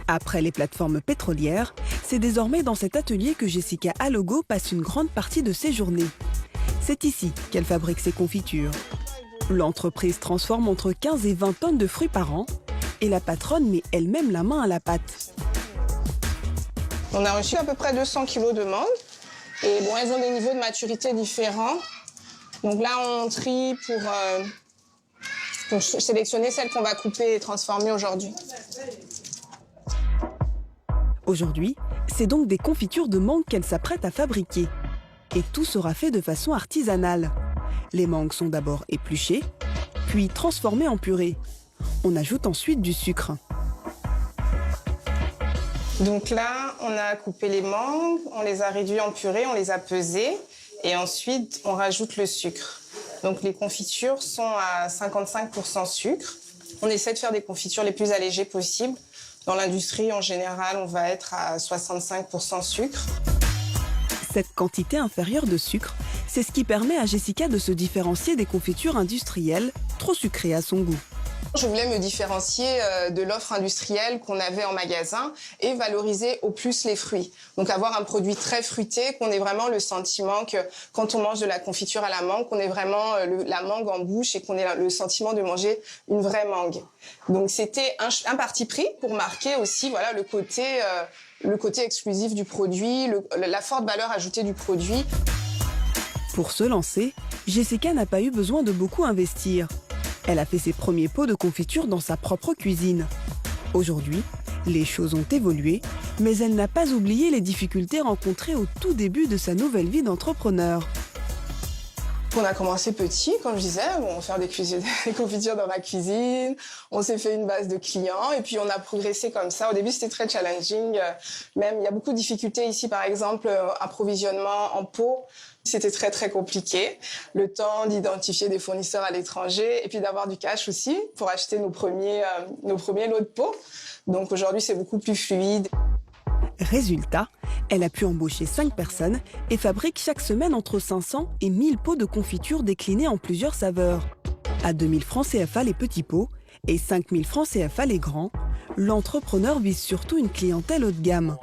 Après les plateformes pétrolières, c'est désormais dans cet atelier que Jessica Alogo passe une grande partie de ses journées. C'est ici qu'elle fabrique ses confitures. L'entreprise transforme entre 15 et 20 tonnes de fruits par an et la patronne met elle-même la main à la pâte. On a reçu à peu près 200 kilos de mangue. Et bon, elles ont des niveaux de maturité différents. Donc là, on trie pour sélectionner celles qu'on va couper et transformer aujourd'hui. Aujourd'hui, c'est donc des confitures de mangue qu'elle s'apprête à fabriquer. Et tout sera fait de façon artisanale. Les mangues sont d'abord épluchées, puis transformées en purée. On ajoute ensuite du sucre. Donc là, on a coupé les mangues, on les a réduits en purée, on les a pesées et ensuite on rajoute le sucre. Donc les confitures sont à 55% sucre. On essaie de faire des confitures les plus allégées possibles. Dans l'industrie, en général, on va être à 65% sucre. Cette quantité inférieure de sucre, c'est ce qui permet à Jessica de se différencier des confitures industrielles, trop sucrées à son goût. Je voulais me différencier de l'offre industrielle qu'on avait en magasin et valoriser au plus les fruits. Donc avoir un produit très fruité, qu'on ait vraiment le sentiment que quand on mange de la confiture à la mangue, qu'on ait vraiment la mangue en bouche et qu'on ait le sentiment de manger une vraie mangue. Donc c'était un parti pris pour marquer aussi voilà, le côté exclusif du produit, la forte valeur ajoutée du produit. Pour se lancer, Jessica n'a pas eu besoin de beaucoup investir. Elle a fait ses premiers pots de confiture dans sa propre cuisine. Aujourd'hui, les choses ont évolué, mais elle n'a pas oublié les difficultés rencontrées au tout début de sa nouvelle vie d'entrepreneur. On a commencé petit, comme je disais, on faire des confitures dans ma cuisine, on s'est fait une base de clients et puis on a progressé comme ça. Au début, c'était très challenging. Même, il y a beaucoup de difficultés ici, par exemple, approvisionnement en pots. C'était très, très compliqué. Le temps d'identifier des fournisseurs à l'étranger et puis d'avoir du cash aussi pour acheter nos premiers lots de pots. Donc aujourd'hui, c'est beaucoup plus fluide. Résultat, elle a pu embaucher 5 personnes et fabrique chaque semaine entre 500 et 1000 pots de confiture déclinés en plusieurs saveurs. À 2000 francs CFA les petits pots et 5000 francs CFA les grands, l'entrepreneur vise surtout une clientèle haut de gamme.